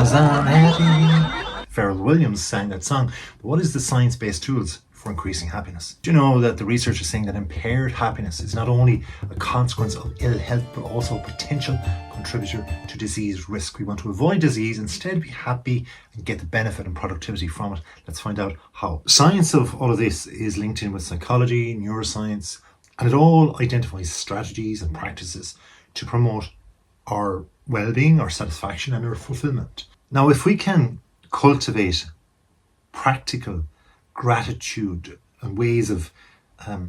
'cause I'm happy. Pharrell Williams sang that song. But what is the science-based tools for increasing happiness? Do you know that the research is saying that impaired happiness is not only a consequence of ill health, but also a potential contributor to disease risk? We want to avoid disease, instead be happy and get the benefit and productivity from it. Let's find out how. Science of all of this is linked in with psychology, neuroscience, and it all identifies strategies and practices to promote our well-being, our satisfaction, and our fulfillment. Now, if we can cultivate practical gratitude and ways of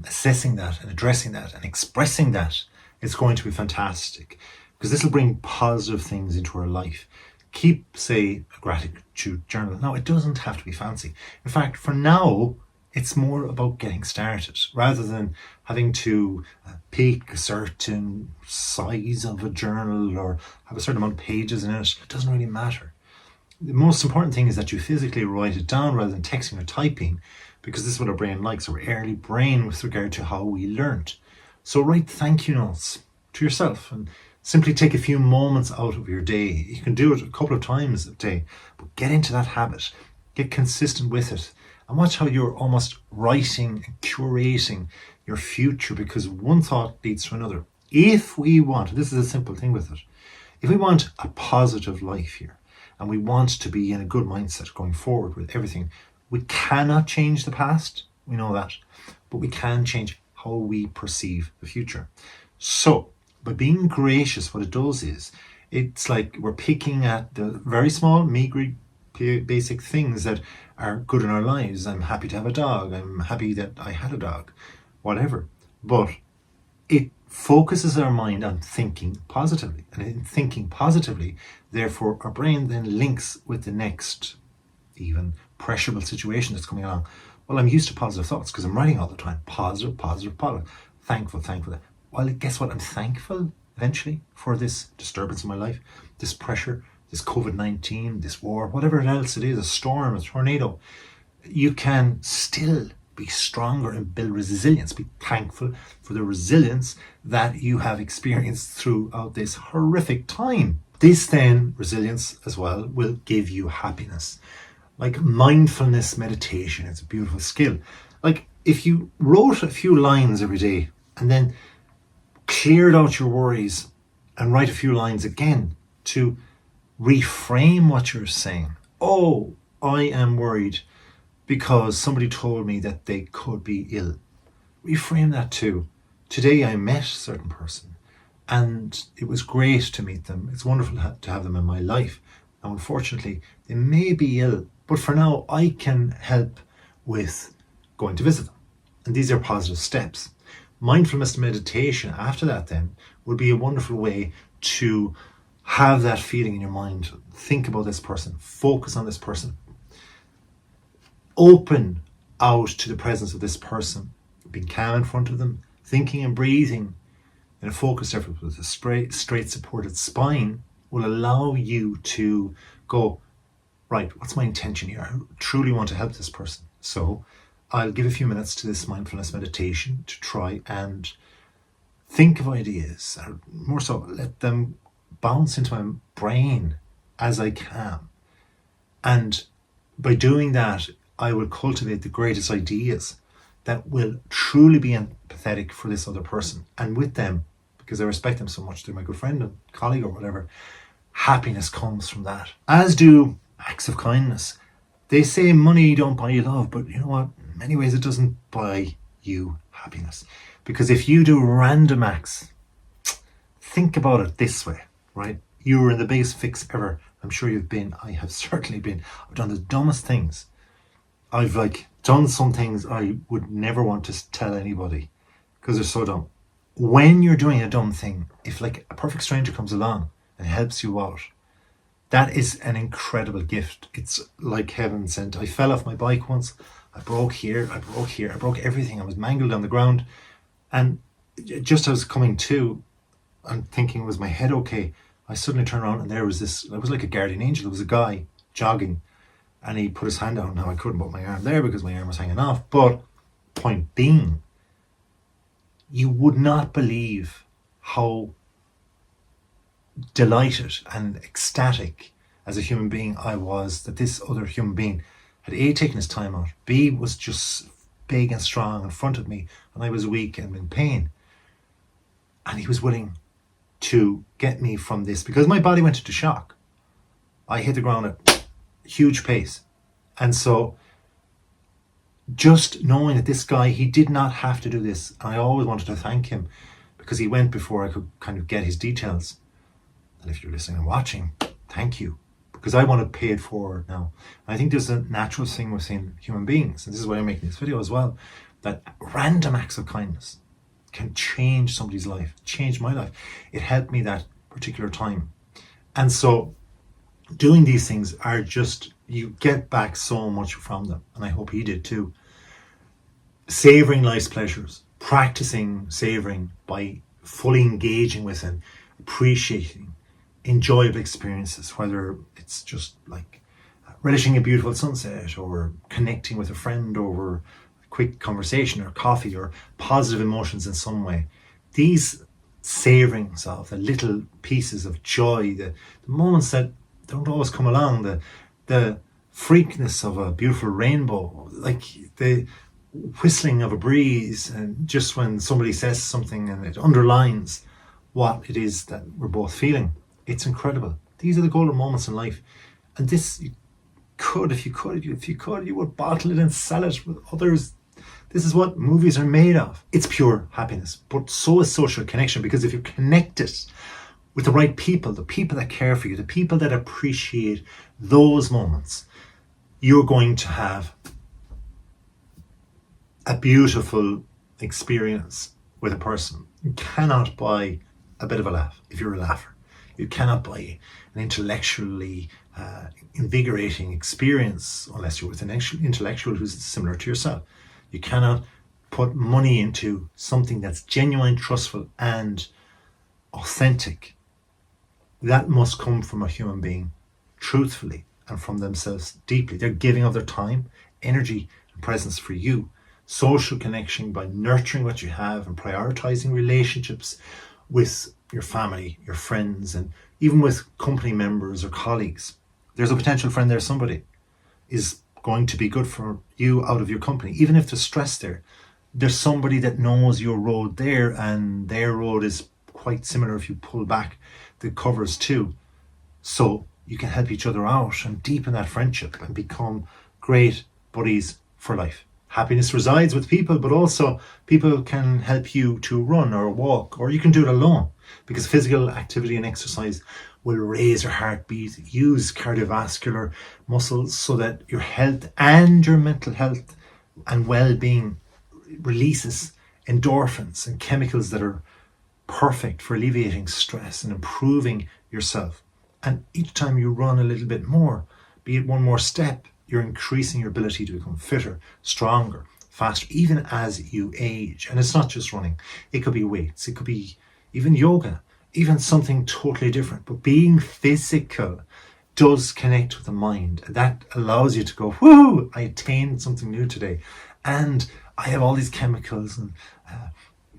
assessing that and addressing that and expressing that, it's going to be fantastic, because this will bring positive things into our life. Keep, say, a gratitude journal. Now, it doesn't have to be fancy. In fact, for now, it's more about getting started rather than having to pick a certain size of a journal or have a certain amount of pages in it. It doesn't really matter. The most important thing is that you physically write it down rather than texting or typing, because this is what our brain likes, our early brain, with regard to how we learned. So write thank you notes to yourself and simply take a few moments out of your day. You can do it a couple of times a day, but get into that habit. Get consistent with it. And watch how you're almost writing and curating your future, because one thought leads to another. If we want, this is a simple thing with it, if we want a positive life here, and we want to be in a good mindset going forward with everything, we cannot change the past, we know that, but we can change how we perceive the future. So, by being gracious, what it does is, it's like we're picking at the very small, meagre, basic things that are good in our lives. I'm happy to have a dog. I'm happy that I had a dog. Whatever. But it focuses our mind on thinking positively. And in thinking positively, therefore, our brain then links with the next even pressurable situation that's coming along. Well, I'm used to positive thoughts because I'm writing all the time. Positive, positive, positive. Thankful, thankful. Well, guess what? I'm thankful eventually for this disturbance in my life, this pressure, this COVID-19, this war, whatever else it is, a storm, a tornado. You can still be stronger and build resilience. Be thankful for the resilience that you have experienced throughout this horrific time. This then, resilience as well, will give you happiness. Like mindfulness meditation, it's a beautiful skill. Like if you wrote a few lines every day and then cleared out your worries and write a few lines again to reframe what you're saying. Oh, I am worried because somebody told me that they could be ill. Reframe that too. Today I met a certain person and it was great to meet them. It's wonderful to have them in my life. Now, unfortunately, they may be ill, but for now I can help with going to visit them. And these are positive steps. Mindfulness meditation after that then would be a wonderful way to have that feeling in your mind. Think about this person. Focus on this person. Open out to the presence of this person. Being calm in front of them. Thinking and breathing in a focused effort with a straight supported spine will allow you to go, right, what's my intention here? I truly want to help this person. So I'll give a few minutes to this mindfulness meditation to try and think of ideas, or more so, let them bounce into my brain as I can. And by doing that, I will cultivate the greatest ideas that will truly be empathetic for this other person. And with them, because I respect them so much, they're my good friend and colleague or whatever, happiness comes from that. As do acts of kindness. They say money don't buy you love, but you know what? In many ways it doesn't buy you happiness. Because if you do random acts, think about it this way, right? You were in the biggest fix ever. I'm sure you've been. I have certainly been. I've done the dumbest things. I've done some things I would never want to tell anybody because they're so dumb. When you're doing a dumb thing, if a perfect stranger comes along and helps you out, that is an incredible gift. It's like heaven sent. I fell off my bike once. I broke here. I broke everything. I was mangled on the ground. And just as I was coming to and thinking, was my head okay? I suddenly turned around and there was this, I was like a guardian angel. There was a guy jogging and he put his hand out. Now I couldn't put my arm there because my arm was hanging off. But point being, you would not believe how delighted and ecstatic as a human being I was, that this other human being had A, taken his time out, B, was just big and strong in front of me, and I was weak and in pain. And he was willing to get me from this, because my body went into shock. I hit the ground at a huge pace. And so just knowing that this guy, he did not have to do this. And I always wanted to thank him, because he went before I could kind of get his details. And if you're listening and watching, thank you, because I want to pay it forward now. And I think there's a natural thing within human beings, and this is why I'm making this video as well, that random acts of kindness can change somebody's life, change my life. It helped me that particular time. And so doing these things are just, you get back so much from them. And I hope he did too. Savoring life's pleasures, practicing savoring by fully engaging with and appreciating enjoyable experiences, whether it's just like relishing a beautiful sunset or connecting with a friend over a quick conversation or coffee or positive emotions in some way. These savorings of the little pieces of joy, the moments that don't always come along, the freakness of a beautiful rainbow, like the whistling of a breeze, and just when somebody says something and it underlines what it is that we're both feeling. It's incredible. These are the golden moments in life. And this, you would bottle it and sell it with others. This is what movies are made of. It's pure happiness, but so is social connection, because if you're connected with the right people, the people that care for you, the people that appreciate those moments, you're going to have a beautiful experience with a person. You cannot buy a bit of a laugh if you're a laugher. You cannot buy an intellectually invigorating experience unless you're with an intellectual who's similar to yourself. You cannot put money into something that's genuine, trustful, and authentic. That must come from a human being, truthfully, and from themselves deeply. They're giving of their time, energy, and presence for you. Social connection by nurturing what you have and prioritizing relationships with your family, your friends, and even with company members or colleagues. There's a potential friend there, somebody is going to be good for you out of your company. Even if there's stress there, there's somebody that knows your road there, and their road is quite similar if you pull back the covers too. So you can help each other out and deepen that friendship and become great buddies for life. Happiness resides with people, but also people can help you to run or walk, or you can do it alone, because physical activity and exercise will raise your heartbeat, use cardiovascular muscles so that your health and your mental health and well-being releases endorphins and chemicals that are perfect for alleviating stress and improving yourself. And each time you run a little bit more, be it one more step, you're increasing your ability to become fitter, stronger, faster, even as you age. And it's not just running. It could be weights. It could be even yoga, even something totally different. But being physical does connect with the mind. That allows you to go, whoo, I attained something new today. And I have all these chemicals and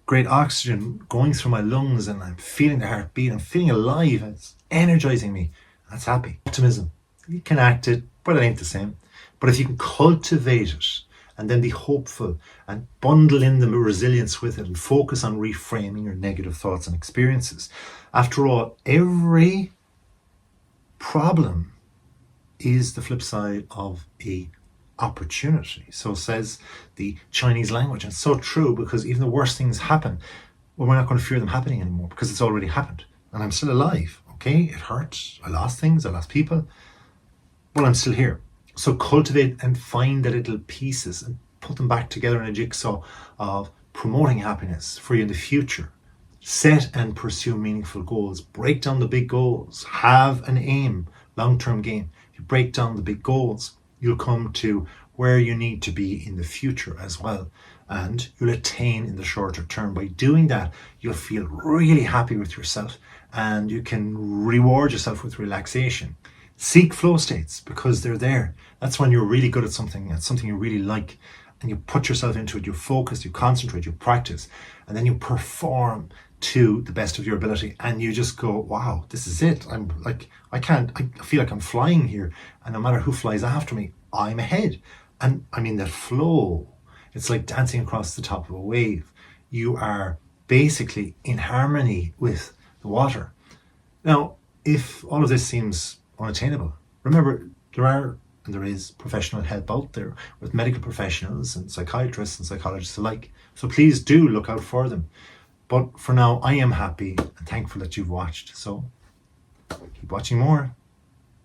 great oxygen going through my lungs, and I'm feeling the heartbeat. I'm feeling alive. It's energizing me. That's happy. Optimism. You can act it, but it ain't the same. But if you can cultivate it and then be hopeful and bundle in the resilience with it and focus on reframing your negative thoughts and experiences. After all, every problem is the flip side of a opportunity. So says the Chinese language. And it's so true, because even the worst things happen, well, we're not going to fear them happening anymore because it's already happened. And I'm still alive. Okay, it hurts. I lost things. I lost people. But I'm still here. So cultivate and find the little pieces and put them back together in a jigsaw of promoting happiness for you in the future. Set and pursue meaningful goals. Break down the big goals. Have an aim, long-term game. If you break down the big goals, you'll come to where you need to be in the future as well. And you'll attain in the shorter term. By doing that, you'll feel really happy with yourself, and you can reward yourself with relaxation. Seek flow states, because they're there. That's when you're really good at something. It's something you really like, and you put yourself into it. You focus, you concentrate, you practice, and then you perform to the best of your ability, and you just go, wow, this is it. I'm like, I feel like I'm flying here, and no matter who flies after me, I'm ahead. And I mean, that flow, it's like dancing across the top of a wave. You are basically in harmony with the water. Now, if all of this seems unattainable, remember, there is professional help out there with medical professionals and psychiatrists and psychologists alike. So please do look out for them. But for now, I am happy and thankful that you've watched. So keep watching more.